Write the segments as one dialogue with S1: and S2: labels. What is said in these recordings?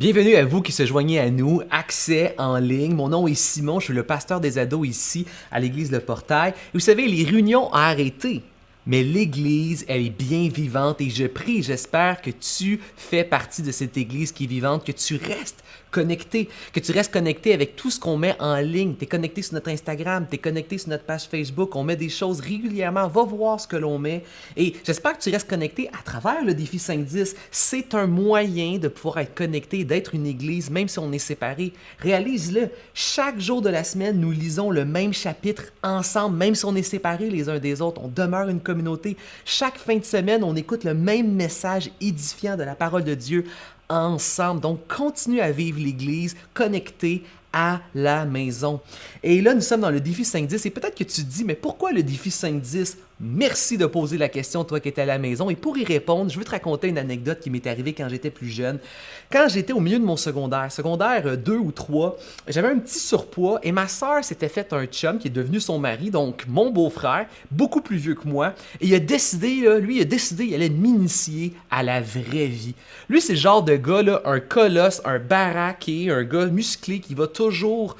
S1: Bienvenue à vous qui se joignez à nous, Accès en ligne. Mon nom est Simon, je suis le pasteur des ados ici à l'église Le Portail. Et vous savez, les réunions ont arrêté, mais l'église, elle est bien vivante et je prie et j'espère que tu fais partie de cette église qui est vivante, que tu restes connecté avec tout ce qu'on met en ligne. Tu es connecté sur notre Instagram, tu es connecté sur notre page Facebook, on met des choses régulièrement, va voir ce que l'on met. Et j'espère que tu restes connecté à travers le défi 5-10. C'est un moyen de pouvoir être connecté, d'être une église, même si on est séparés. Réalise-le, chaque jour de la semaine, nous lisons le même chapitre ensemble, même si on est séparés les uns des autres, on demeure une communauté. Chaque fin de semaine, on écoute le même message édifiant de la parole de Dieu ensemble. Donc, continue à vivre l'Église connectée à la maison. Et là, nous sommes dans le défi 5-10 et peut-être que tu te dis, mais pourquoi le défi 5-10? Merci de poser la question, toi qui étais à la maison. Et pour y répondre, je veux te raconter une anecdote qui m'est arrivée quand j'étais plus jeune. Quand j'étais au milieu de mon secondaire 2 ou 3, j'avais un petit surpoids et ma sœur s'était fait un chum qui est devenu son mari, donc mon beau-frère, beaucoup plus vieux que moi. Et il a décidé, il allait m'initier à la vraie vie. Lui, c'est le genre de gars, là, un colosse, un baraqué, un gars musclé qui va toujours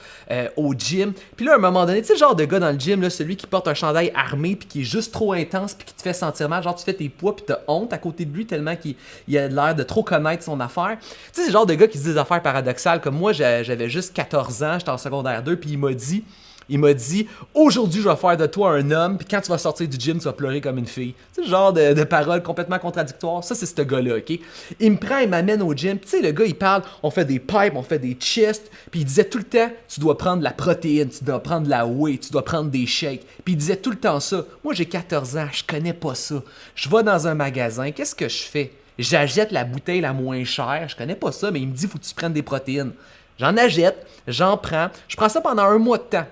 S1: au gym. Puis là, à un moment donné, tu sais, le genre de gars dans le gym, là, celui qui porte un chandail armé puis qui est juste trop intense puis qui te fait sentir mal, genre tu fais tes poids puis t'as honte à côté de lui tellement qu'il a l'air de trop connaître son affaire. Tu sais, c'est le genre de gars qui se dit des affaires paradoxales, comme moi, j'avais juste 14 ans, j'étais en secondaire 2 puis il m'a dit, aujourd'hui, je vais faire de toi un homme, puis quand tu vas sortir du gym, tu vas pleurer comme une fille. C'est le genre de paroles complètement contradictoires. Ça, c'est ce gars-là, OK? Il me prend, il m'amène au gym. Tu sais, le gars, il parle, on fait des pipes, on fait des chests, puis il disait tout le temps, tu dois prendre de la protéine, tu dois prendre de la whey, tu dois prendre des shakes. Puis il disait tout le temps ça. Moi, j'ai 14 ans, je connais pas ça. Je vais dans un magasin, qu'est-ce que je fais? J'achète la bouteille la moins chère, je connais pas ça, mais il me dit, faut que tu prennes des protéines. J'en achète, j'en prends, je prends ça pendant un mois de temps.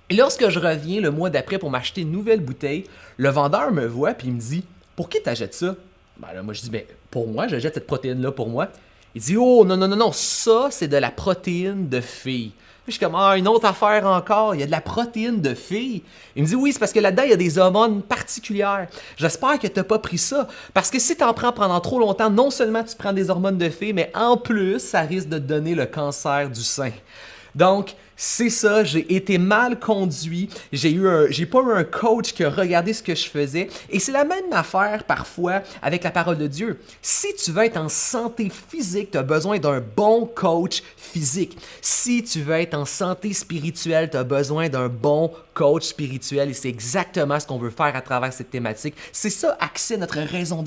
S1: Et lorsque je reviens le mois d'après pour m'acheter une nouvelle bouteille, le vendeur me voit et il me dit « Pour qui t'achètes ça? » Ben là, moi je dis « Pour moi, j'achète cette protéine-là pour moi. » Il dit « Oh, non, ça c'est de la protéine de fille. » Puis je suis comme « Ah, une autre affaire encore, il y a de la protéine de fille. » Il me dit « Oui, c'est parce que là-dedans, il y a des hormones particulières. J'espère que tu n'as pas pris ça. Parce que si tu en prends pendant trop longtemps, non seulement tu prends des hormones de fille, mais en plus, ça risque de te donner le cancer du sein. » Donc, c'est ça, j'ai été mal conduit, j'ai pas eu un coach qui a regardé ce que je faisais et c'est la même affaire parfois avec la parole de Dieu. Si tu veux être en santé physique, tu as besoin d'un bon coach physique. Si tu veux être en santé spirituelle, tu as besoin d'un bon coach spirituel et c'est exactement ce qu'on veut faire à travers cette thématique. C'est ça, Accès, notre raison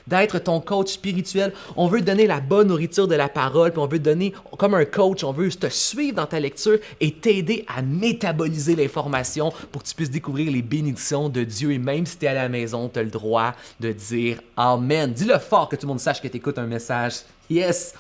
S1: d'être ton coach spirituel. On veut donner la bonne nourriture de la parole, puis on veut donner, comme un coach, on veut te suivre dans ta lecture et t'aider à métaboliser l'information pour que tu puisses découvrir les bénédictions de Dieu. Et même si tu es à la maison, tu as le droit de dire Amen. Dis-le fort que tout le monde sache que tu écoutes un message. Yes!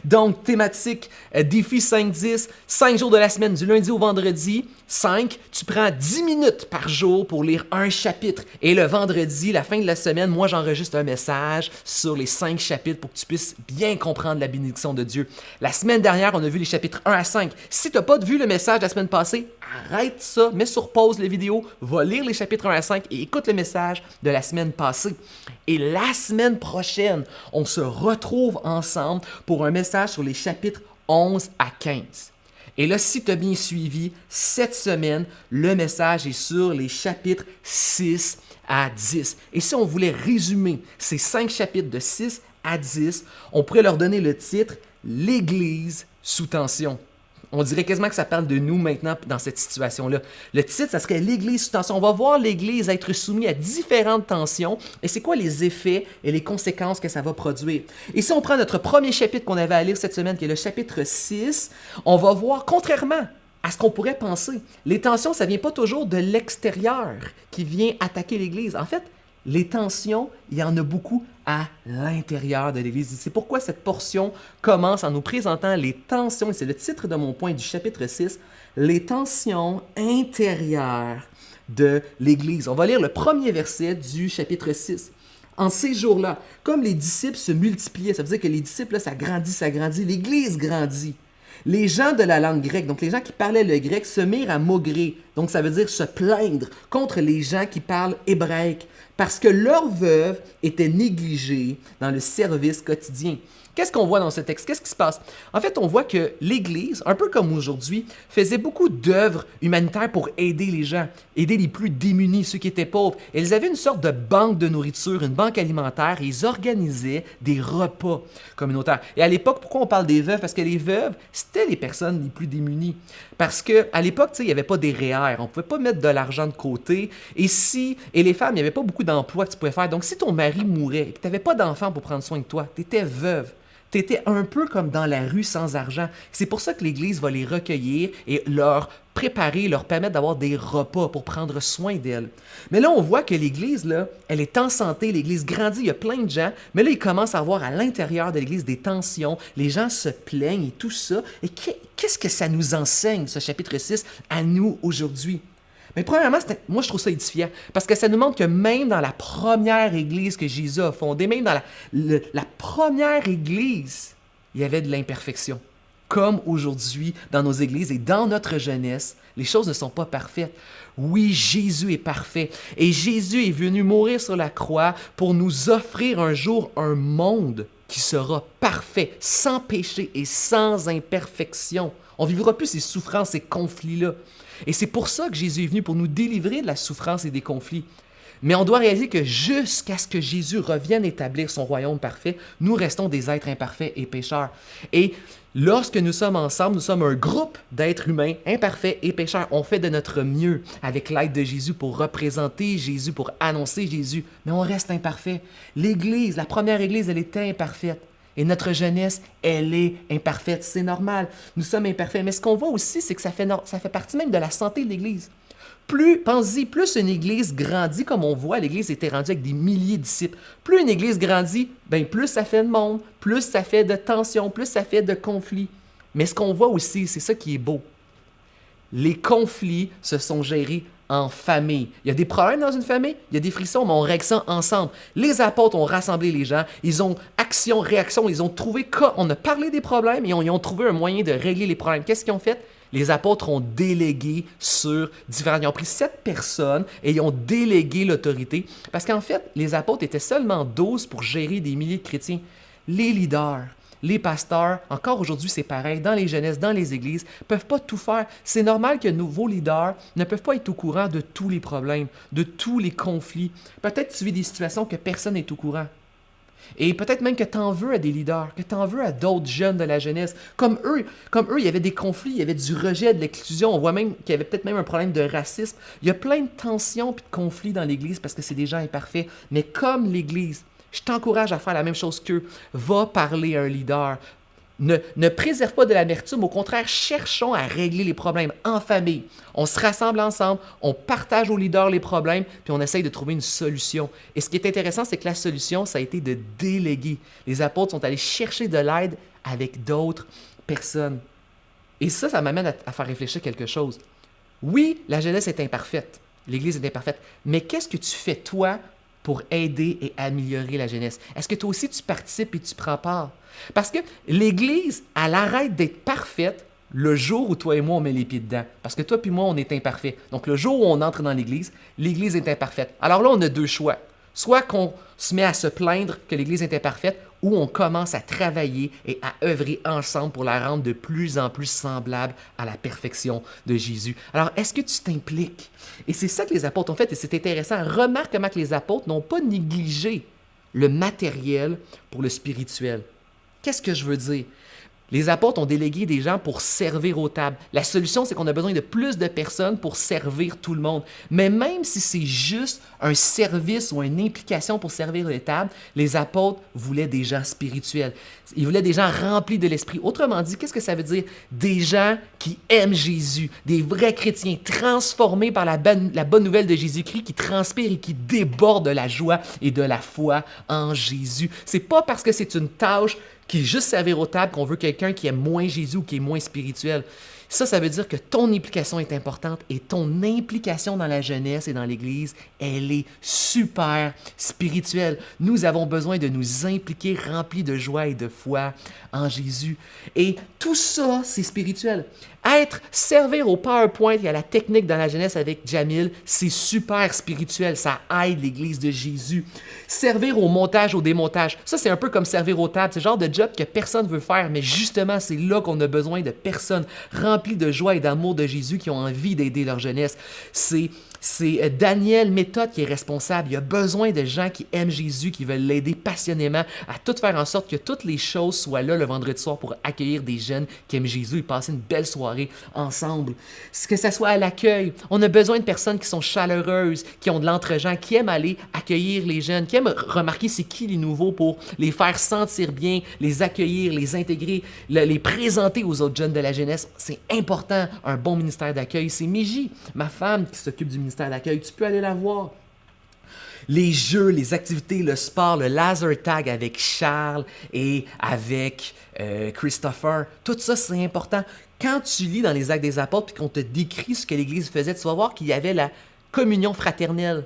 S1: Donc, thématique, défi 5-10, 5 jours de la semaine, du lundi au vendredi. 5, tu prends 10 minutes par jour pour lire un chapitre. Et le vendredi, la fin de la semaine, moi, j'enregistre un message sur les 5 chapitres pour que tu puisses bien comprendre la bénédiction de Dieu. La semaine dernière, on a vu les chapitres 1 à 5. Si tu n'as pas vu le message de la semaine passée, arrête ça, mets sur pause les vidéos, va lire les chapitres 1 à 5 et écoute le message de la semaine passée. Et la semaine prochaine, on se retrouve ensemble pour un message sur les chapitres 11 à 15. Et là, si tu as bien suivi, cette semaine, le message est sur les chapitres 6 à 10. Et si on voulait résumer ces 5 chapitres de 6 à 10, on pourrait leur donner le titre « L'Église sous tension ». On dirait quasiment que ça parle de nous maintenant dans cette situation-là. Le titre, ça serait l'Église sous tension. On va voir l'Église être soumise à différentes tensions et c'est quoi les effets et les conséquences que ça va produire. Et si on prend notre premier chapitre qu'on avait à lire cette semaine, qui est le chapitre 6, on va voir, contrairement à ce qu'on pourrait penser, les tensions, ça ne vient pas toujours de l'extérieur qui vient attaquer l'Église. En fait, les tensions, il y en a beaucoup à l'intérieur de l'Église. C'est pourquoi cette portion commence en nous présentant les tensions, et c'est le titre de mon point du chapitre 6, les tensions intérieures de l'Église. On va lire le premier verset du chapitre 6. En ces jours-là, comme les disciples se multipliaient, ça veut dire que les disciples, là, ça grandit, l'Église grandit. Les gens de la langue grecque, donc les gens qui parlaient le grec, se mirent à maugréer, donc ça veut dire se plaindre contre les gens qui parlent hébraïque, parce que leurs veuves étaient négligées dans le service quotidien. Qu'est-ce qu'on voit dans ce texte? Qu'est-ce qui se passe? En fait, on voit que l'Église, un peu comme aujourd'hui, faisait beaucoup d'œuvres humanitaires pour aider les gens, aider les plus démunis, ceux qui étaient pauvres. Ils avaient une sorte de banque de nourriture, une banque alimentaire, et ils organisaient des repas communautaires. Et à l'époque, pourquoi on parle des veuves? Parce que les veuves, c'était les personnes les plus démunies. Parce qu'à l'époque, il n'y avait pas des REER, on ne pouvait pas mettre de l'argent de côté. Et les femmes, il n'y avait pas beaucoup d'emplois que tu pouvais faire. Donc, si ton mari mourait et que tu n'avais pas d'enfant pour prendre soin de toi, tu étais veuve. Tu étais un peu comme dans la rue sans argent. C'est pour ça que l'Église va les recueillir et leur préparer, leur permettre d'avoir des repas pour prendre soin d'elles. Mais là, on voit que l'Église, là, elle est en santé, l'Église grandit, il y a plein de gens, mais là, il commence à avoir à l'intérieur de l'Église des tensions, les gens se plaignent et tout ça. Et qu'est-ce que ça nous enseigne, ce chapitre 6, à nous aujourd'hui? Mais premièrement, moi je trouve ça édifiant, parce que ça nous montre que même dans la première église que Jésus a fondée, même dans la première église, il y avait de l'imperfection. Comme aujourd'hui dans nos églises et dans notre jeunesse, les choses ne sont pas parfaites. Oui, Jésus est parfait et Jésus est venu mourir sur la croix pour nous offrir un jour un monde qui sera parfait, sans péché et sans imperfection. On ne vivra plus ces souffrances, ces conflits-là. Et c'est pour ça que Jésus est venu, pour nous délivrer de la souffrance et des conflits. Mais on doit réaliser que jusqu'à ce que Jésus revienne établir son royaume parfait, nous restons des êtres imparfaits et pécheurs. Et lorsque nous sommes ensemble, nous sommes un groupe d'êtres humains imparfaits et pécheurs. On fait de notre mieux avec l'aide de Jésus pour représenter Jésus, pour annoncer Jésus, mais on reste imparfait. L'Église, la première Église, elle était imparfaite. Et notre jeunesse, elle est imparfaite. C'est normal. Nous sommes imparfaits. Mais ce qu'on voit aussi, c'est que ça fait partie même de la santé de l'Église. Pensez-y, plus une Église grandit, comme on voit, l'Église était rendue avec des milliers de disciples. Plus une Église grandit, bien, plus ça fait de monde, plus ça fait de tensions, plus ça fait de conflits. Mais ce qu'on voit aussi, c'est ça qui est beau. Les conflits se sont gérés en famille. Il y a des problèmes dans une famille, il y a des frictions, mais on règle ça ensemble. Les apôtres ont rassemblé les gens, ils ont action, réaction, ils ont trouvé, on a parlé des problèmes et ils ont trouvé un moyen de régler les problèmes. Qu'est-ce qu'ils ont fait? Les apôtres ont délégué sur différents... Ils ont pris 7 personnes et ils ont délégué l'autorité parce qu'en fait, les apôtres étaient seulement 12 pour gérer des milliers de chrétiens. Les leaders, les pasteurs, encore aujourd'hui c'est pareil, dans les jeunesses, dans les églises, ne peuvent pas tout faire. C'est normal que nouveaux leaders ne peuvent pas être au courant de tous les problèmes, de tous les conflits. Peut-être que tu vis des situations que personne n'est au courant. Et peut-être même que tu en veux à des leaders, que tu en veux à d'autres jeunes de la jeunesse. Comme eux, il y avait des conflits, il y avait du rejet, de l'exclusion. On voit même qu'il y avait peut-être même un problème de racisme. Il y a plein de tensions et de conflits dans l'Église parce que c'est des gens imparfaits. Mais comme l'Église, je t'encourage à faire la même chose qu'eux. Va parler à un leader. Ne préserve pas de l'amertume. Au contraire, cherchons à régler les problèmes en famille. On se rassemble ensemble, on partage aux leaders les problèmes, puis on essaye de trouver une solution. Et ce qui est intéressant, c'est que la solution, ça a été de déléguer. Les apôtres sont allés chercher de l'aide avec d'autres personnes. Et ça m'amène à faire réfléchir quelque chose. Oui, la jeunesse est imparfaite. L'Église est imparfaite. Mais qu'est-ce que tu fais, toi, pour aider et améliorer la jeunesse? Est-ce que toi aussi, tu participes et tu prends part? Parce que l'Église, elle arrête d'être parfaite le jour où toi et moi, on met les pieds dedans. Parce que toi et moi, on est imparfaits. Donc, le jour où on entre dans l'Église est imparfaite. Alors là, on a 2 choix. Soit qu'on se met à se plaindre que l'Église est imparfaite, ou on commence à travailler et à œuvrer ensemble pour la rendre de plus en plus semblable à la perfection de Jésus. Alors, est-ce que tu t'impliques? Et c'est ça que les apôtres ont fait, et c'est intéressant. Remarque comment que les apôtres n'ont pas négligé le matériel pour le spirituel. Qu'est-ce que je veux dire? Les apôtres ont délégué des gens pour servir aux tables. La solution, c'est qu'on a besoin de plus de personnes pour servir tout le monde. Mais même si c'est juste un service ou une implication pour servir les tables, les apôtres voulaient des gens spirituels. Ils voulaient des gens remplis de l'esprit. Autrement dit, qu'est-ce que ça veut dire? Des gens qui aiment Jésus, des vrais chrétiens transformés par la bonne nouvelle de Jésus-Christ, qui transpirent et qui débordent de la joie et de la foi en Jésus. C'est pas parce que c'est une tâche qui est juste servir aux tables qu'on veut quelqu'un qui aime moins Jésus ou qui est moins spirituel. Ça veut dire que ton implication est importante et ton implication dans la jeunesse et dans l'Église, elle est super spirituelle. Nous avons besoin de nous impliquer remplis de joie et de foi en Jésus. Et tout ça, c'est spirituel. Servir au PowerPoint et à la technique dans la jeunesse avec Jamil, c'est super spirituel. Ça aide l'Église de Jésus. Servir au montage, au démontage, ça c'est un peu comme servir aux tables. C'est le genre de job que personne ne veut faire, mais justement, c'est là qu'on a besoin de personnes remplies de joie et d'amour de Jésus qui ont envie d'aider leur jeunesse. C'est Daniel Méthode qui est responsable. Il a besoin de gens qui aiment Jésus, qui veulent l'aider passionnément à tout faire en sorte que toutes les choses soient là le vendredi soir pour accueillir des jeunes qui aiment Jésus et passer une belle soirée ensemble. Que ça soit à l'accueil, on a besoin de personnes qui sont chaleureuses, qui ont de l'entre-gens, qui aiment aller accueillir les jeunes, qui aiment remarquer c'est qui les nouveaux pour les faire sentir bien, les accueillir, les intégrer, les présenter aux autres jeunes de la jeunesse. C'est important, un bon ministère d'accueil. C'est Miji, ma femme, qui s'occupe du ministère d'accueil. Tu peux aller la voir. Les jeux, les activités, le sport, le laser tag avec Charles et avec Christopher, tout ça, c'est important. Quand tu lis dans les Actes des Apôtres et qu'on te décrit ce que l'Église faisait, tu vas voir qu'il y avait la communion fraternelle.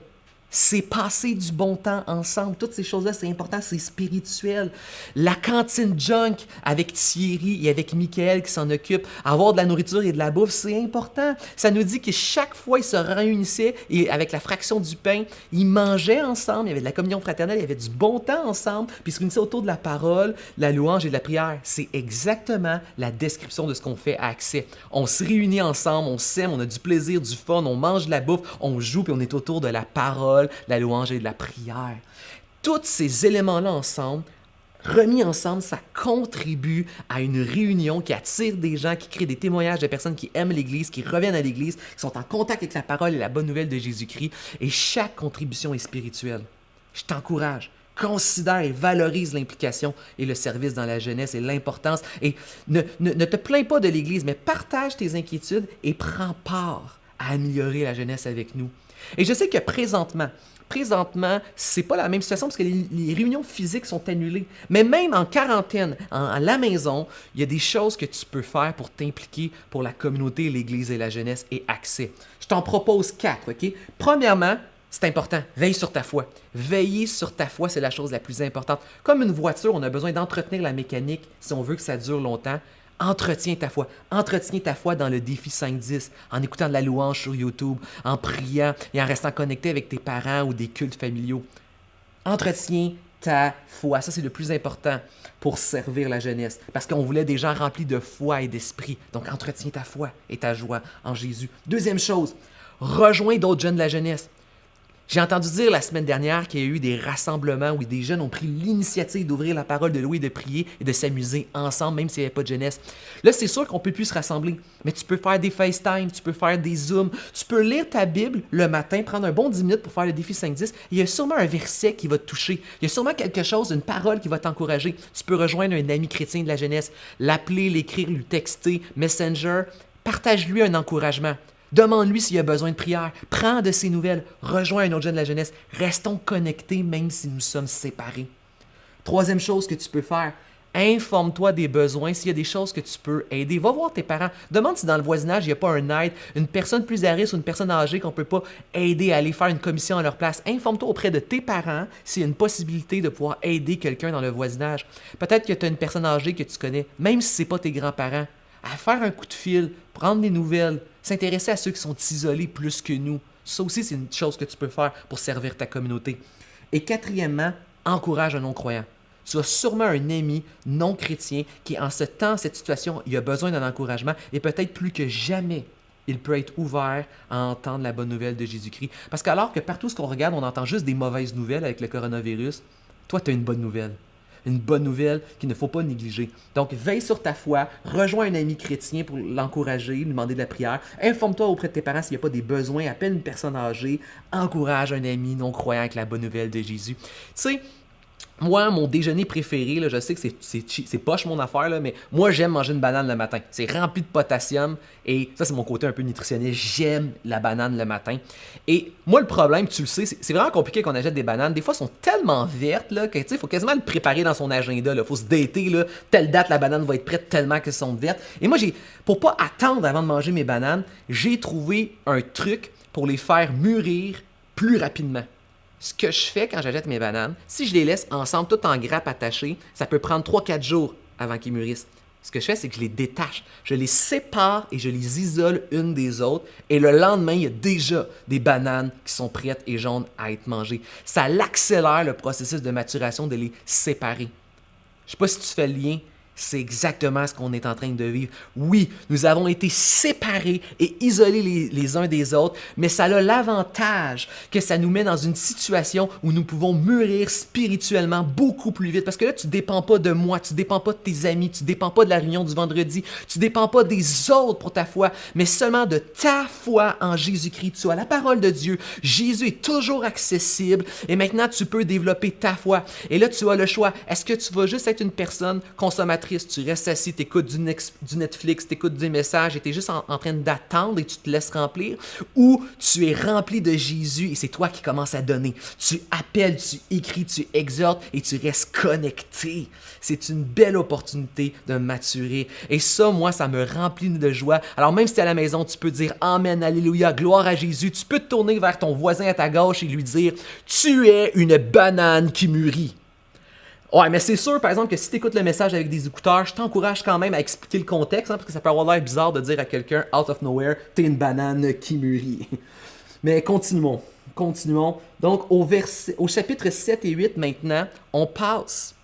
S1: C'est passer du bon temps ensemble. Toutes ces choses-là, c'est important, c'est spirituel. La cantine junk avec Thierry et avec Michael qui s'en occupe, avoir de la nourriture et de la bouffe, c'est important. Ça nous dit que chaque fois, ils se réunissaient et avec la fraction du pain, ils mangeaient ensemble, il y avait de la communion fraternelle, il y avait du bon temps ensemble, puis ils se réunissaient autour de la parole, de la louange et de la prière. C'est exactement la description de ce qu'on fait à Accès. On se réunit ensemble, on s'aime, on a du plaisir, du fun, on mange de la bouffe, on joue, puis on est autour de la parole, de la louange et de la prière. Tous ces éléments-là ensemble, remis ensemble, ça contribue à une réunion qui attire des gens, qui crée des témoignages de personnes qui aiment l'Église, qui reviennent à l'Église, qui sont en contact avec la parole et la bonne nouvelle de Jésus-Christ. Et chaque contribution est spirituelle. Je t'encourage. Considère et valorise l'implication et le service dans la jeunesse et l'importance. Et ne te plains pas de l'Église, mais partage tes inquiétudes et prends part à améliorer la jeunesse avec nous. Et je sais que présentement, c'est pas la même situation parce que les réunions physiques sont annulées. Mais même en quarantaine, à la maison, il y a des choses que tu peux faire pour t'impliquer pour la communauté, l'Église et la jeunesse et Accès. Je t'en propose 4, OK? Premièrement, c'est important, veille sur ta foi. Veiller sur ta foi, c'est la chose la plus importante. Comme une voiture, on a besoin d'entretenir la mécanique si on veut que ça dure longtemps. Entretiens ta foi. Entretiens ta foi dans le défi 5-10, en écoutant de la louange sur YouTube, en priant et en restant connecté avec tes parents ou des cultes familiaux. Entretiens ta foi. Ça, c'est le plus important pour servir la jeunesse. Parce qu'on voulait des gens remplis de foi et d'esprit. Donc, entretiens ta foi et ta joie en Jésus. Deuxième chose, rejoins d'autres jeunes de la jeunesse. J'ai entendu dire la semaine dernière qu'il y a eu des rassemblements où des jeunes ont pris l'initiative d'ouvrir la parole de Louis, de prier et de s'amuser ensemble, même s'il n'y avait pas de jeunesse. Là, c'est sûr qu'on ne peut plus se rassembler, mais tu peux faire des FaceTime, tu peux faire des Zooms, tu peux lire ta Bible le matin, prendre un bon 10 minutes pour faire le défi 5-10. Il y a sûrement un verset qui va te toucher. Il y a sûrement quelque chose, une parole qui va t'encourager. Tu peux rejoindre un ami chrétien de la jeunesse, l'appeler, l'écrire, lui texter, Messenger. Partage-lui un encouragement. Demande-lui s'il a besoin de prière. Prends de ses nouvelles. Rejoins un autre jeune de la jeunesse. Restons connectés même si nous sommes séparés. Troisième chose que tu peux faire, informe-toi des besoins. S'il y a des choses que tu peux aider, va voir tes parents. Demande si dans le voisinage, il n'y a pas un aide, une personne plus à risque ou une personne âgée qu'on ne peut pas aider à aller faire une commission à leur place. Informe-toi auprès de tes parents s'il y a une possibilité de pouvoir aider quelqu'un dans le voisinage. Peut-être que tu as une personne âgée que tu connais, même si ce n'est pas tes grands-parents. À faire un coup de fil, prendre des nouvelles, s'intéresser à ceux qui sont isolés plus que nous. Ça aussi, c'est une chose que tu peux faire pour servir ta communauté. Et quatrièmement, encourage un non-croyant. Tu as sûrement un ami non-chrétien qui, en ce temps, cette situation, il a besoin d'un encouragement et peut-être plus que jamais, il peut être ouvert à entendre la bonne nouvelle de Jésus-Christ. Parce qu'alors que partout ce qu'on regarde, on entend juste des mauvaises nouvelles avec le coronavirus, toi, tu as une bonne nouvelle. Une bonne nouvelle qu'il ne faut pas négliger. Donc, veille sur ta foi, rejoins un ami chrétien pour l'encourager, lui demander de la prière. Informe-toi auprès de tes parents s'il n'y a pas des besoins, appelle une personne âgée, encourage un ami non-croyant avec la bonne nouvelle de Jésus. Tu sais, Moi, mon déjeuner préféré, là, je sais que c'est poche mon affaire, là, mais moi, j'aime manger une banane le matin. C'est rempli de potassium et ça, c'est mon côté un peu nutritionniste. J'aime la banane le matin. Et moi, le problème, tu le sais, c'est vraiment compliqué qu'on achète des bananes. Des fois, elles sont tellement vertes là, que il faut quasiment le préparer dans son agenda. Il faut se dater, là, telle date, la banane va être prête tellement qu'elles sont vertes. Et moi, pour pas attendre avant de manger mes bananes, j'ai trouvé un truc pour les faire mûrir plus rapidement. Ce que je fais quand j'achète mes bananes, si je les laisse ensemble, toutes en grappes attachées, ça peut prendre 3-4 jours avant qu'ils mûrissent. Ce que je fais, c'est que je les détache. Je les sépare et je les isole une des autres. Et le lendemain, il y a déjà des bananes qui sont prêtes et jaunes à être mangées. Ça accélère le processus de maturation de les séparer. Je ne sais pas si tu fais le lien. C'est exactement ce qu'on est en train de vivre. Oui, nous avons été séparés et isolés les uns des autres, mais ça a l'avantage que ça nous met dans une situation où nous pouvons mûrir spirituellement beaucoup plus vite. Parce que là, tu ne dépends pas de moi, tu ne dépends pas de tes amis, tu ne dépends pas de la réunion du vendredi, tu ne dépends pas des autres pour ta foi, mais seulement de ta foi en Jésus-Christ. Tu as la parole de Dieu. Jésus est toujours accessible et maintenant, tu peux développer ta foi. Et là, tu as le choix. Est-ce que tu vas juste être une personne consommatrice? Tu restes assis, tu écoutes du Netflix, tu écoutes des messages et tu es juste en train d'attendre et tu te laisses remplir, ou tu es rempli de Jésus et c'est toi qui commences à donner. Tu appelles, tu écris, tu exhortes et tu restes connecté. C'est une belle opportunité de maturer. Et ça, moi, ça me remplit de joie. Alors même si tu es à la maison, tu peux dire Amen, Alléluia, gloire à Jésus. Tu peux te tourner vers ton voisin à ta gauche et lui dire Tu es une banane qui mûrit. Ouais, mais c'est sûr, par exemple, que si tu écoutes le message avec des écouteurs, je t'encourage quand même à expliquer le contexte, parce que ça peut avoir l'air bizarre de dire à quelqu'un, out of nowhere, t'es une banane qui mûrit. Mais continuons. Donc, au chapitre 7 et 8, maintenant, on passe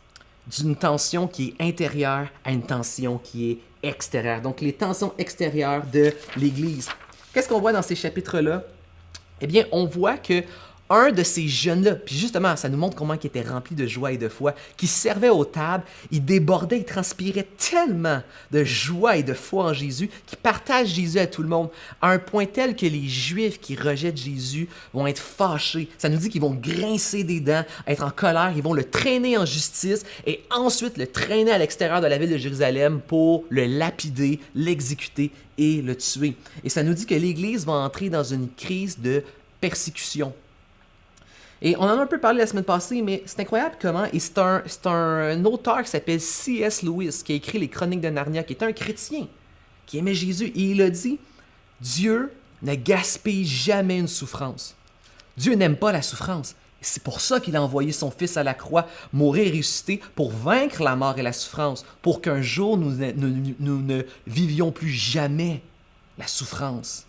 S1: d'une tension qui est intérieure à une tension qui est extérieure. Donc, les tensions extérieures de l'Église. Qu'est-ce qu'on voit dans ces chapitres-là? Eh bien, on voit que un de ces jeunes-là, puis justement, ça nous montre comment il était rempli de joie et de foi, qui servait aux tables, il débordait, il transpirait tellement de joie et de foi en Jésus, qu'il partage Jésus à tout le monde, à un point tel que les Juifs qui rejettent Jésus vont être fâchés. Ça nous dit qu'ils vont grincer des dents, être en colère, ils vont le traîner en justice et ensuite le traîner à l'extérieur de la ville de Jérusalem pour le lapider, l'exécuter et le tuer. Et ça nous dit que l'Église va entrer dans une crise de persécution. Et on en a un peu parlé la semaine passée, mais c'est incroyable comment, et c'est un auteur qui s'appelle C.S. Lewis, qui a écrit les Chroniques de Narnia, qui est un chrétien, qui aimait Jésus, et il a dit, Dieu ne gaspille jamais une souffrance. Dieu n'aime pas la souffrance. C'est pour ça qu'il a envoyé son Fils à la croix, mourir et ressusciter, pour vaincre la mort et la souffrance, pour qu'un jour nous ne vivions plus jamais la souffrance.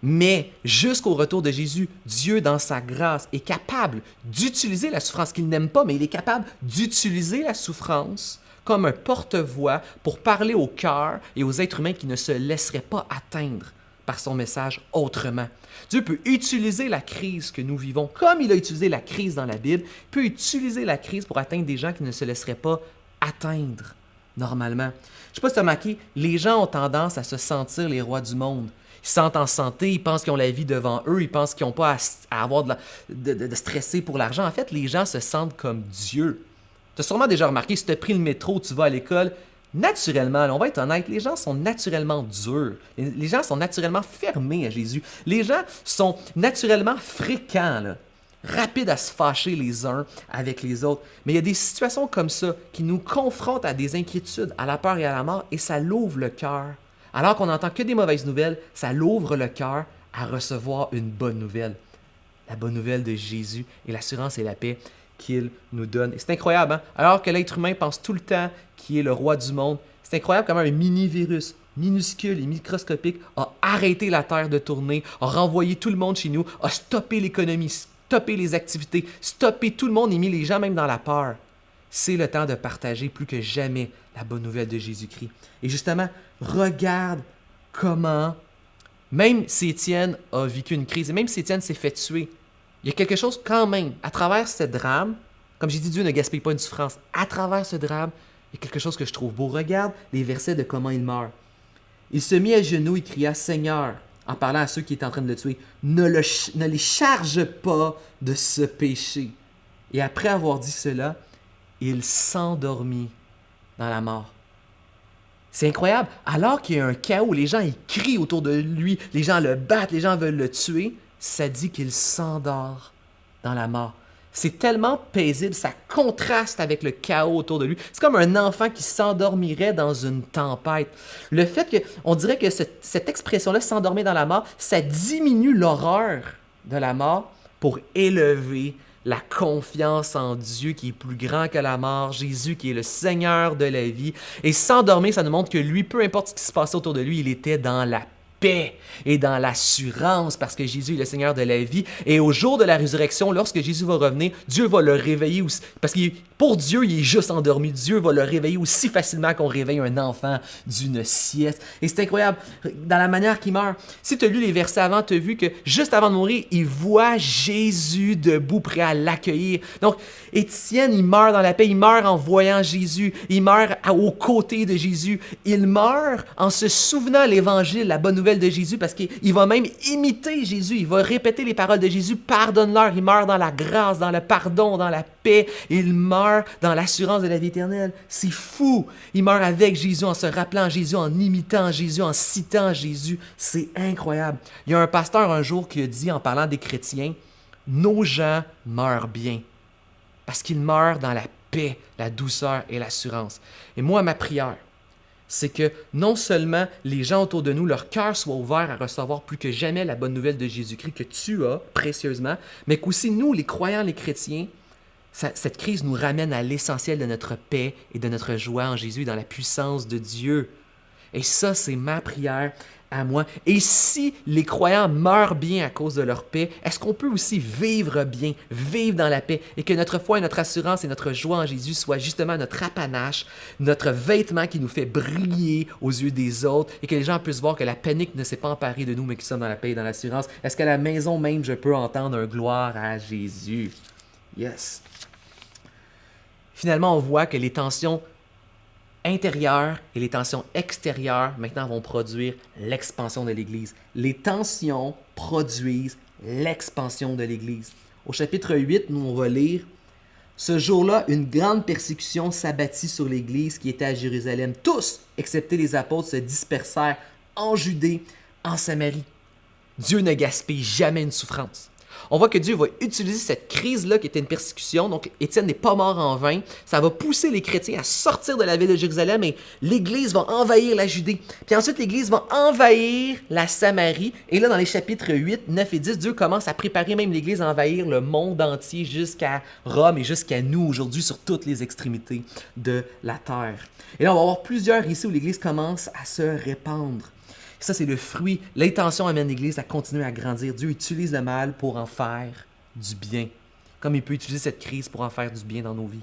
S1: Mais jusqu'au retour de Jésus, Dieu, dans sa grâce, est capable d'utiliser la souffrance qu'il n'aime pas, mais il est capable d'utiliser la souffrance comme un porte-voix pour parler au cœur et aux êtres humains qui ne se laisseraient pas atteindre par son message autrement. Dieu peut utiliser la crise que nous vivons, comme il a utilisé la crise dans la Bible, il peut utiliser la crise pour atteindre des gens qui ne se laisseraient pas atteindre normalement. Je ne sais pas si tu as remarqué, les gens ont tendance à se sentir les rois du monde. Ils se sentent en santé, ils pensent qu'ils ont la vie devant eux, ils pensent qu'ils n'ont pas à avoir de stresser pour l'argent. En fait, les gens se sentent comme Dieu. Tu as sûrement déjà remarqué, si tu as pris le métro, tu vas à l'école, naturellement, on va être honnête, les gens sont naturellement durs. Les gens sont naturellement fermés à Jésus. Les gens sont naturellement fréquents, là, rapides à se fâcher les uns avec les autres. Mais il y a des situations comme ça qui nous confrontent à des inquiétudes, à la peur et à la mort, et ça l'ouvre le cœur. Alors qu'on n'entend que des mauvaises nouvelles, ça l'ouvre le cœur à recevoir une bonne nouvelle. La bonne nouvelle de Jésus et l'assurance et la paix qu'il nous donne. Et c'est incroyable, hein? Alors que l'être humain pense tout le temps qu'il est le roi du monde, c'est incroyable comment un mini-virus, minuscule et microscopique, a arrêté la Terre de tourner, a renvoyé tout le monde chez nous, a stoppé l'économie, stoppé les activités, stoppé tout le monde et mis les gens même dans la peur. C'est le temps de partager plus que jamais la bonne nouvelle de Jésus-Christ. Et justement, regarde comment, même si Étienne a vécu une crise, et même si Étienne s'est fait tuer, il y a quelque chose quand même, à travers ce drame, comme j'ai dit, Dieu ne gaspille pas une souffrance, à travers ce drame, il y a quelque chose que je trouve beau. Regarde les versets de comment il meurt. Il se mit à genoux et cria « Seigneur », en parlant à ceux qui étaient en train de le tuer, « ne les charge pas de ce péché. » Et après avoir dit cela, il s'endormit dans la mort. C'est incroyable. Alors qu'il y a un chaos, les gens ils crient autour de lui, les gens le battent, les gens veulent le tuer, ça dit qu'il s'endort dans la mort. C'est tellement paisible, ça contraste avec le chaos autour de lui. C'est comme un enfant qui s'endormirait dans une tempête. Le fait qu'on dirait que cette expression-là, s'endormir dans la mort, ça diminue l'horreur de la mort pour élever la confiance en Dieu qui est plus grand que la mort, Jésus qui est le Seigneur de la vie. Et s'endormir, ça nous montre que lui, peu importe ce qui se passait autour de lui, il était dans la paix et dans l'assurance parce que Jésus est le Seigneur de la vie. Et au jour de la résurrection, lorsque Jésus va revenir, Dieu va le réveiller aussi. Parce que pour Dieu, il est juste endormi. Dieu va le réveiller aussi facilement qu'on réveille un enfant d'une sieste. Et c'est incroyable, dans la manière qu'il meurt. Si tu as lu les versets avant, tu as vu que juste avant de mourir, il voit Jésus debout, prêt à l'accueillir. Donc, Étienne, il meurt dans la paix, il meurt en voyant Jésus, il meurt aux côtés de Jésus. Il meurt en se souvenant l'Évangile, la bonne nouvelle de Jésus, parce qu'il va même imiter Jésus, il va répéter les paroles de Jésus, pardonne-leur, il meurt dans la grâce, dans le pardon, dans la paix, il meurt dans l'assurance de la vie éternelle. C'est fou! Il meurt avec Jésus, en se rappelant Jésus, en imitant Jésus, en citant Jésus. C'est incroyable. Il y a un pasteur un jour qui a dit, en parlant des chrétiens, « Nos gens meurent bien, parce qu'ils meurent dans la paix, la douceur et l'assurance. » Et moi, ma prière, c'est que non seulement les gens autour de nous, leur cœur soit ouvert à recevoir plus que jamais la bonne nouvelle de Jésus-Christ que tu as précieusement, mais qu'aussi nous, les croyants, les chrétiens, cette crise nous ramène à l'essentiel de notre paix et de notre joie en Jésus, dans la puissance de Dieu. Et ça, c'est ma prière à moi. Et si les croyants meurent bien à cause de leur paix, est-ce qu'on peut aussi vivre bien, vivre dans la paix, et que notre foi et notre assurance et notre joie en Jésus soient justement notre apanache, notre vêtement qui nous fait briller aux yeux des autres, et que les gens puissent voir que la panique ne s'est pas emparée de nous, mais qu'ils sommes dans la paix et dans l'assurance. Est-ce qu'à la maison même, je peux entendre un gloire à Jésus? Yes! Finalement, on voit que les tensions intérieures et les tensions extérieures, maintenant, vont produire l'expansion de l'Église. Les tensions produisent l'expansion de l'Église. Au chapitre 8, nous, on va lire « Ce jour-là, une grande persécution s'abattit sur l'Église qui était à Jérusalem. Tous, excepté les apôtres, se dispersèrent en Judée, en Samarie. » Dieu ne gaspille jamais une souffrance. On voit que Dieu va utiliser cette crise-là qui était une persécution. Donc, Étienne n'est pas mort en vain. Ça va pousser les chrétiens à sortir de la ville de Jérusalem et l'Église va envahir la Judée. Puis ensuite, l'Église va envahir la Samarie. Et là, dans les chapitres 8, 9 et 10, Dieu commence à préparer même l'Église à envahir le monde entier jusqu'à Rome et jusqu'à nous aujourd'hui sur toutes les extrémités de la terre. Et là, on va avoir plusieurs ici où l'Église commence à se répandre. Ça, c'est le fruit. L'intention amène l'Église à continuer à grandir. Dieu utilise le mal pour en faire du bien. Comme il peut utiliser cette crise pour en faire du bien dans nos vies,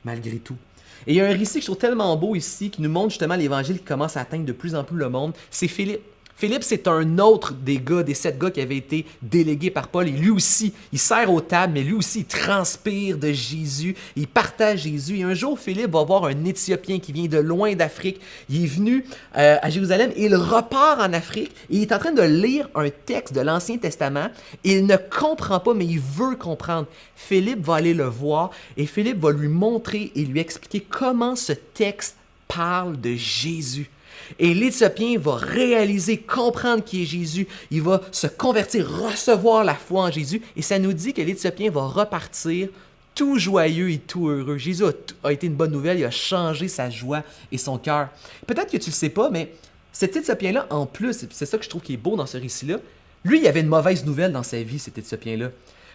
S1: malgré tout. Et il y a un récit que je trouve tellement beau ici, qui nous montre justement l'Évangile qui commence à atteindre de plus en plus le monde. C'est Philippe. Philippe, c'est un autre des 7 gars qui avaient été délégués par Paul. Et lui aussi, il sert aux tables, mais lui aussi, il transpire de Jésus. Il partage Jésus. Et un jour, Philippe va voir un Éthiopien qui vient de loin d'Afrique. Il est venu à Jérusalem et il repart en Afrique. Et il est en train de lire un texte de l'Ancien Testament. Il ne comprend pas, mais il veut comprendre. Philippe va aller le voir et Philippe va lui montrer et lui expliquer comment ce texte parle de Jésus. Et l'Éthiopien va réaliser, comprendre qui est Jésus. Il va se convertir, recevoir la foi en Jésus. Et ça nous dit que l'Éthiopien va repartir tout joyeux et tout heureux. Jésus a été une bonne nouvelle. Il a changé sa joie et son cœur. Peut-être que tu ne le sais pas, mais cet Éthiopien-là, en plus, c'est ça que je trouve qui est beau dans ce récit-là, lui, il avait une mauvaise nouvelle dans sa vie, cet Éthiopien-là.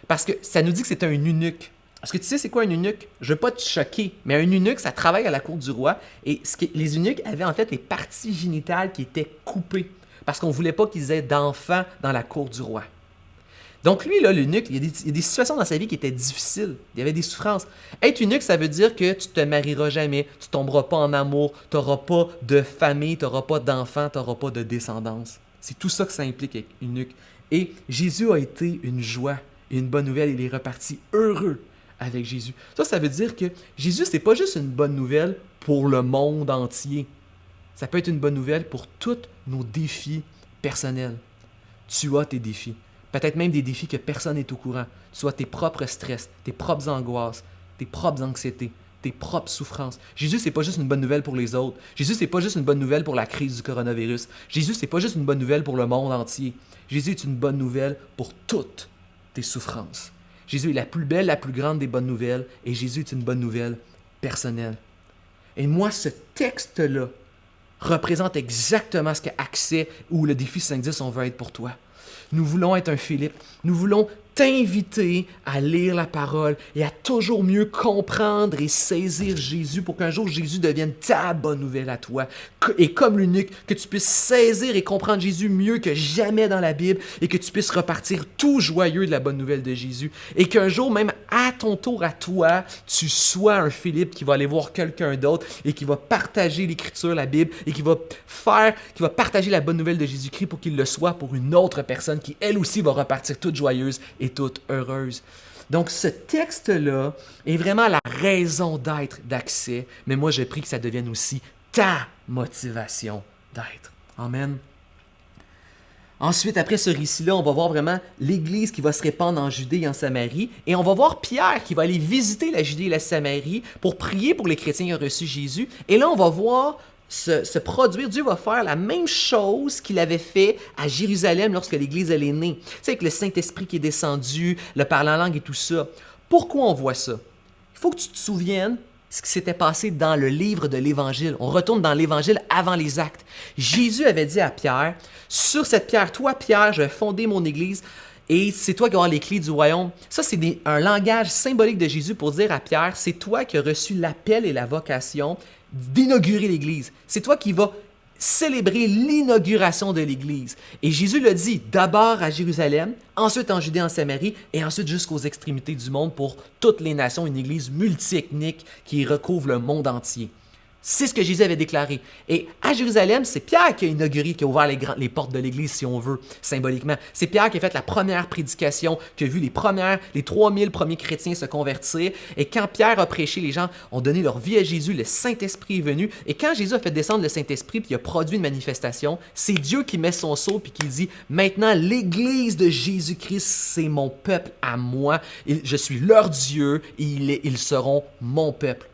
S1: Parce que ça nous dit que c'était un eunuque. Est-ce que tu sais c'est quoi un eunuque? Je ne veux pas te choquer, mais un eunuque, ça travaille à la cour du roi. Et les eunuques avaient en fait les parties génitales qui étaient coupées parce qu'on ne voulait pas qu'ils aient d'enfants dans la cour du roi. Donc lui, là, l'eunuque, il y a des situations dans sa vie qui étaient difficiles. Il y avait des souffrances. Être eunuque, ça veut dire que tu ne te marieras jamais, tu ne tomberas pas en amour, tu n'auras pas de famille, tu n'auras pas d'enfants, tu n'auras pas de descendance. C'est tout ça que ça implique être eunuque. Et Jésus a été une joie, une bonne nouvelle. Il est reparti heureux avec Jésus. Ça veut dire que Jésus, c'est pas juste une bonne nouvelle pour le monde entier. Ça peut être une bonne nouvelle pour tous nos défis personnels. Tu as tes défis. peut-être même des défis que personne n'est au courant, soit tes propres stress, tes propres angoisses, tes propres anxiétés, tes propres souffrances. Jésus, c'est pas juste une bonne nouvelle pour les autres. Jésus, c'est pas juste une bonne nouvelle pour la crise du coronavirus. Jésus, c'est pas juste une bonne nouvelle pour le monde entier. Jésus est une bonne nouvelle pour toutes tes souffrances. Jésus est la plus belle, la plus grande des bonnes nouvelles, et Jésus est une bonne nouvelle personnelle. Et moi, ce texte-là représente exactement ce qu'Accès ou le défi 5-10, on veut être pour toi. Nous voulons être un Philippe. Nous voulons t'inviter à lire la parole et à toujours mieux comprendre et saisir Jésus pour qu'un jour Jésus devienne ta bonne nouvelle à toi. Et comme l'eunuque, que tu puisses saisir et comprendre Jésus mieux que jamais dans la Bible et que tu puisses repartir tout joyeux de la bonne nouvelle de Jésus. Et qu'un jour, même à ton tour à toi, tu sois un Philippe qui va aller voir quelqu'un d'autre et qui va partager l'Écriture, la Bible, et qui va partager la bonne nouvelle de Jésus-Christ pour qu'il le soit pour une autre personne qui, elle aussi, va repartir toute joyeuse et toute heureuse. Donc, ce texte-là est vraiment la raison d'être d'Accès, mais moi, j'ai pris que ça devienne aussi ta motivation d'être. Amen. Ensuite, après ce récit-là, on va voir vraiment l'Église qui va se répandre en Judée et en Samarie, et on va voir Pierre qui va aller visiter la Judée et la Samarie pour prier pour les chrétiens qui ont reçu Jésus, et là, on va voir se produire, Dieu va faire la même chose qu'il avait fait à Jérusalem lorsque l'Église elle est née. Tu sais, avec le Saint-Esprit qui est descendu, le parler en langue et tout ça. Pourquoi on voit ça? Il faut que tu te souviennes ce qui s'était passé dans le livre de l'Évangile. On retourne dans l'Évangile avant les actes. Jésus avait dit à Pierre, « Sur cette pierre, toi, Pierre, je vais fonder mon Église. » Et c'est toi qui auras les clés du royaume. Ça, c'est un langage symbolique de Jésus pour dire à Pierre, c'est toi qui as reçu l'appel et la vocation d'inaugurer l'Église. C'est toi qui vas célébrer l'inauguration de l'Église. Et Jésus l'a dit d'abord à Jérusalem, ensuite en Judée, en Samarie, et ensuite jusqu'aux extrémités du monde pour toutes les nations, une Église multiethnique qui recouvre le monde entier. C'est ce que Jésus avait déclaré. Et à Jérusalem, c'est Pierre qui a inauguré, qui a ouvert les portes de l'Église, si on veut, symboliquement. C'est Pierre qui a fait la première prédication, qui a vu les 3000 premiers chrétiens se convertir. Et quand Pierre a prêché, les gens ont donné leur vie à Jésus, le Saint-Esprit est venu. Et quand Jésus a fait descendre le Saint-Esprit puis il a produit une manifestation, c'est Dieu qui met son sceau puis qui dit « Maintenant, l'Église de Jésus-Christ, c'est mon peuple à moi. Je suis leur Dieu et ils seront mon peuple. »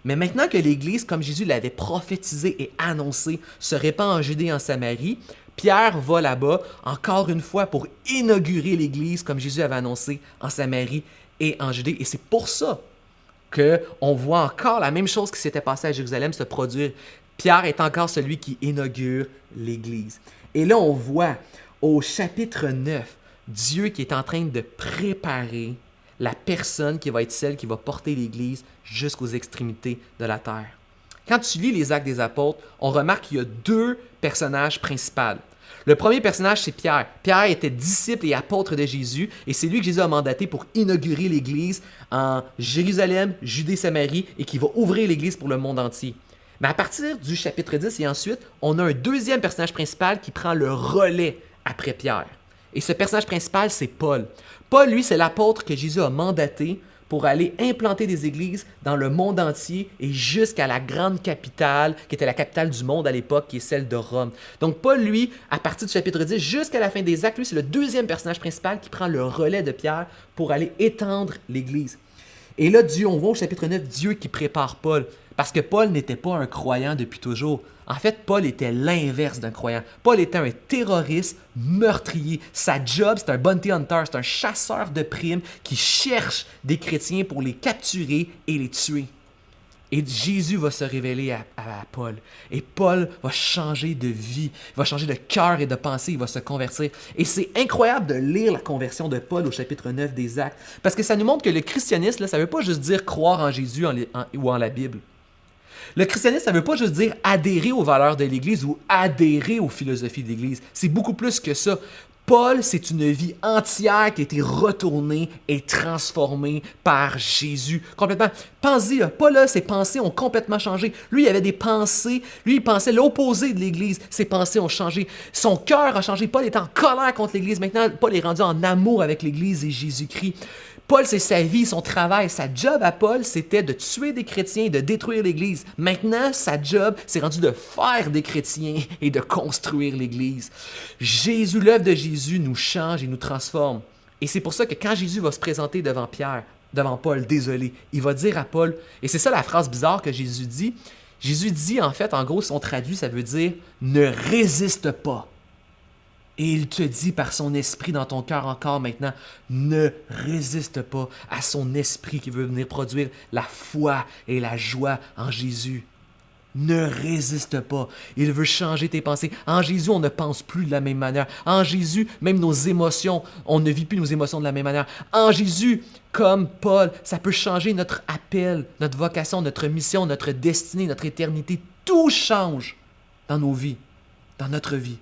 S1: Mais maintenant que l'Église, comme Jésus l'avait prophétisé et annoncé, se répand en Judée et en Samarie, Pierre va là-bas, encore une fois, pour inaugurer l'Église, comme Jésus avait annoncé, en Samarie et en Judée. Et c'est pour ça qu'on voit encore la même chose qui s'était passée à Jérusalem se produire. Pierre est encore celui qui inaugure l'Église. Et là, on voit au chapitre 9, Dieu qui est en train de préparer la personne qui va être celle qui va porter l'Église jusqu'aux extrémités de la terre. Quand tu lis les Actes des Apôtres, on remarque qu'il y a deux personnages principaux. Le premier personnage, c'est Pierre. Pierre était disciple et apôtre de Jésus, et c'est lui que Jésus a mandaté pour inaugurer l'Église en Jérusalem, Judée, Samarie, et qui va ouvrir l'Église pour le monde entier. Mais à partir du chapitre 10 et ensuite, on a un deuxième personnage principal qui prend le relais après Pierre. Et ce personnage principal, c'est Paul. Paul, lui, c'est l'apôtre que Jésus a mandaté pour aller implanter des églises dans le monde entier et jusqu'à la grande capitale, qui était la capitale du monde à l'époque, qui est celle de Rome. Donc Paul, lui, à partir du chapitre 10 jusqu'à la fin des Actes, lui, c'est le deuxième personnage principal qui prend le relais de Pierre pour aller étendre l'Église. Et là, Dieu, on voit au chapitre 9, Dieu qui prépare Paul. Parce que Paul n'était pas un croyant depuis toujours. En fait, Paul était l'inverse d'un croyant. Paul était un terroriste meurtrier. Sa job, c'est un bounty hunter, c'est un chasseur de primes qui cherche des chrétiens pour les capturer et les tuer. Et Jésus va se révéler à Paul. Et Paul va changer de vie, il va changer de cœur et de pensée, il va se convertir. Et c'est incroyable de lire la conversion de Paul au chapitre 9 des Actes. Parce que ça nous montre que le christianisme, là, ça ne veut pas juste dire croire en Jésus ou en la Bible. Le christianisme, ça ne veut pas juste dire adhérer aux valeurs de l'Église ou adhérer aux philosophies de l'Église. C'est beaucoup plus que ça. Paul, c'est une vie entière qui a été retournée et transformée par Jésus. Complètement. Pensez-y, Paul, là, ses pensées ont complètement changé. Lui, il avait des pensées, lui, il pensait l'opposé de l'Église. Ses pensées ont changé. Son cœur a changé. Paul est en colère contre l'Église. Maintenant, Paul est rendu en amour avec l'Église et Jésus-Christ. Paul, c'est sa vie, son travail. Sa job à Paul, c'était de tuer des chrétiens et de détruire l'Église. Maintenant, sa job, c'est rendu de faire des chrétiens et de construire l'Église. Jésus, l'œuvre de Jésus nous change et nous transforme. Et c'est pour ça que quand Jésus va se présenter devant Paul, désolé, il va dire à Paul, et c'est ça la phrase bizarre que Jésus dit en fait, en gros, si on traduit, ça veut dire « ne résiste pas ». Et il te dit par son esprit dans ton cœur encore maintenant, ne résiste pas à son esprit qui veut venir produire la foi et la joie en Jésus. Ne résiste pas. Il veut changer tes pensées. En Jésus, on ne pense plus de la même manière. En Jésus, même nos émotions, on ne vit plus nos émotions de la même manière. En Jésus, comme Paul, ça peut changer notre appel, notre vocation, notre mission, notre destinée, notre éternité. Tout change dans nos vies, dans notre vie,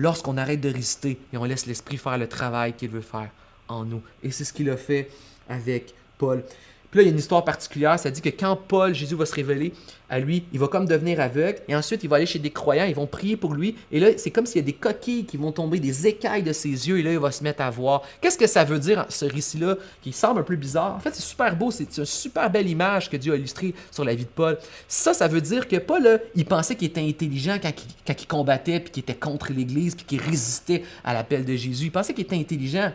S1: lorsqu'on arrête de résister et on laisse l'Esprit faire le travail qu'il veut faire en nous. Et c'est ce qu'il a fait avec Paul. Puis là, il y a une histoire particulière, ça dit que quand Jésus va se révéler à lui, il va comme devenir aveugle, et ensuite il va aller chez des croyants, ils vont prier pour lui, et là, c'est comme s'il y a des coquilles qui vont tomber, des écailles de ses yeux, et là, il va se mettre à voir. Qu'est-ce que ça veut dire, ce récit-là, qui semble un peu bizarre? En fait, c'est super beau, c'est une super belle image que Dieu a illustrée sur la vie de Paul. Ça veut dire que Paul, là, il pensait qu'il était intelligent quand il combattait, puis qu'il était contre l'Église, puis qu'il résistait à l'appel de Jésus. Il pensait qu'il était intelligent.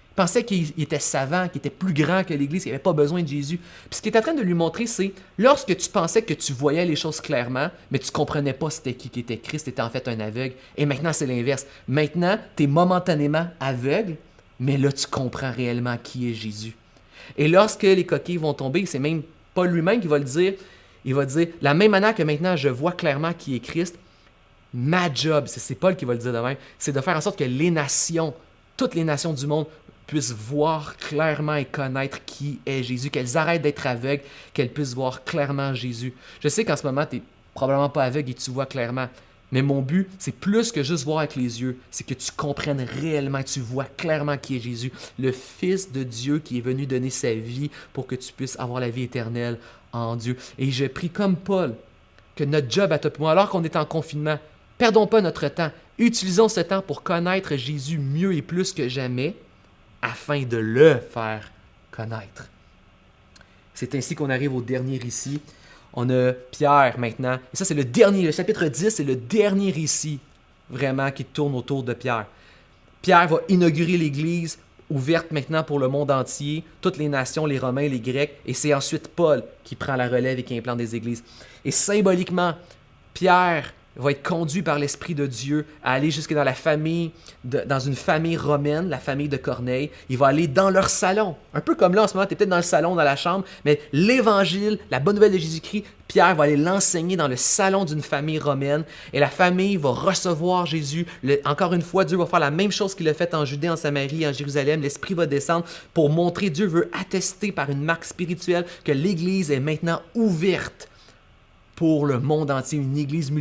S1: Il pensait qu'il était savant, qu'il était plus grand que l'Église, qu'il n'avait pas besoin de Jésus. Puis ce qu'il est en train de lui montrer, c'est lorsque tu pensais que tu voyais les choses clairement, mais tu ne comprenais pas c'était qui était Christ, tu étais en fait un aveugle. Et maintenant, c'est l'inverse. Maintenant, tu es momentanément aveugle, mais là, tu comprends réellement qui est Jésus. Et lorsque les coquilles vont tomber, c'est même Paul lui-même qui va le dire, il va dire, la même manière que maintenant je vois clairement qui est Christ, ma job, c'est Paul qui va le dire de même, c'est de faire en sorte que les nations, toutes les nations du monde, puissent voir clairement et connaître qui est Jésus, qu'elles arrêtent d'être aveugles, qu'elles puissent voir clairement Jésus. Je sais qu'en ce moment, tu n'es probablement pas aveugle et tu vois clairement, mais mon but, c'est plus que juste voir avec les yeux, c'est que tu comprennes réellement, tu vois clairement qui est Jésus, le Fils de Dieu qui est venu donner sa vie pour que tu puisses avoir la vie éternelle en Dieu. Et je prie comme Paul, que notre job à toi et moi, alors qu'on est en confinement, perdons pas notre temps, utilisons ce temps pour connaître Jésus mieux et plus que jamais, afin de le faire connaître. C'est ainsi qu'on arrive au dernier récit. On a Pierre maintenant. Et ça, c'est le chapitre 10, c'est le dernier récit vraiment qui tourne autour de Pierre. Pierre va inaugurer l'Église ouverte maintenant pour le monde entier, toutes les nations, les Romains, les Grecs, et c'est ensuite Paul qui prend la relève et qui implante des églises. Et symboliquement, Pierre va être conduit par l'Esprit de Dieu à aller jusque dans dans une famille romaine, la famille de Corneille. Il va aller dans leur salon. Un peu comme là, en ce moment, tu es peut-être dans le salon, dans la chambre, mais l'Évangile, la bonne nouvelle de Jésus-Christ, Pierre va aller l'enseigner dans le salon d'une famille romaine. Et la famille va recevoir Jésus. Encore une fois, Dieu va faire la même chose qu'il a fait en Judée, en Samarie, en Jérusalem. L'Esprit va descendre pour montrer, Dieu veut attester par une marque spirituelle que l'Église est maintenant ouverte pour le monde entier, une église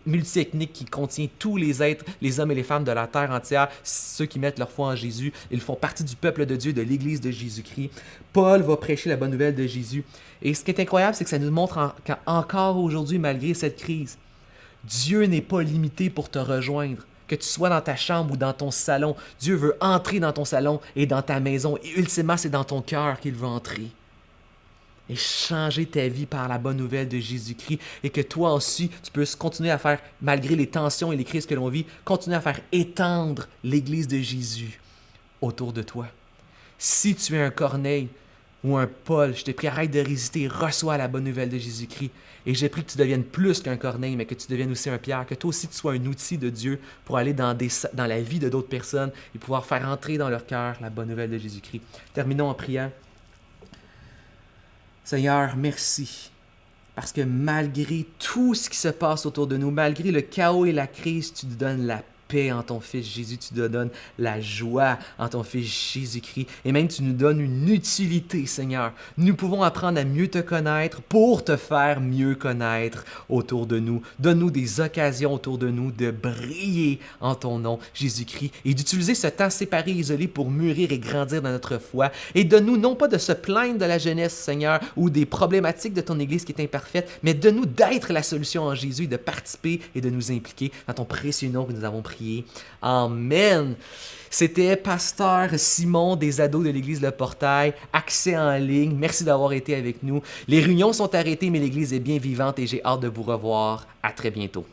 S1: multiethnique qui contient tous les êtres, les hommes et les femmes de la terre entière, ceux qui mettent leur foi en Jésus. Ils font partie du peuple de Dieu, de l'église de Jésus-Christ. Paul va prêcher la bonne nouvelle de Jésus. Et ce qui est incroyable, c'est que ça nous montre qu'encore aujourd'hui, malgré cette crise, Dieu n'est pas limité pour te rejoindre. Que tu sois dans ta chambre ou dans ton salon, Dieu veut entrer dans ton salon et dans ta maison. Et ultimement, c'est dans ton cœur qu'il veut entrer. Et changer ta vie par la bonne nouvelle de Jésus-Christ et que toi aussi, tu puisses continuer à faire, malgré les tensions et les crises que l'on vit, continuer à faire étendre l'Église de Jésus autour de toi. Si tu es un Corneille ou un Paul, je te prie, arrête de résister, reçois la bonne nouvelle de Jésus-Christ. Et j'ai pris que tu deviennes plus qu'un Corneille, mais que tu deviennes aussi un Pierre, que toi aussi tu sois un outil de Dieu pour aller dans la vie de d'autres personnes et pouvoir faire entrer dans leur cœur la bonne nouvelle de Jésus-Christ. Terminons en priant. Seigneur, merci, parce que malgré tout ce qui se passe autour de nous, malgré le chaos et la crise, tu nous donnes la paix en ton Fils Jésus, tu nous donnes la joie en ton Fils Jésus-Christ, et même tu nous donnes une utilité, Seigneur. Nous pouvons apprendre à mieux te connaître pour te faire mieux connaître autour de nous. Donne-nous des occasions autour de nous de briller en ton nom, Jésus-Christ, et d'utiliser ce temps séparé et isolé pour mûrir et grandir dans notre foi. Et donne-nous non pas de se plaindre de la jeunesse, Seigneur, ou des problématiques de ton Église qui est imparfaite, mais donne-nous d'être la solution en Jésus, de participer et de nous impliquer dans ton précieux nom que nous avons prié. prier. Amen. C'était Pasteur Simon des ados de l'Église Le Portail, accès en ligne. Merci d'avoir été avec nous. Les réunions sont arrêtées, mais l'Église est bien vivante et j'ai hâte de vous revoir. À très bientôt.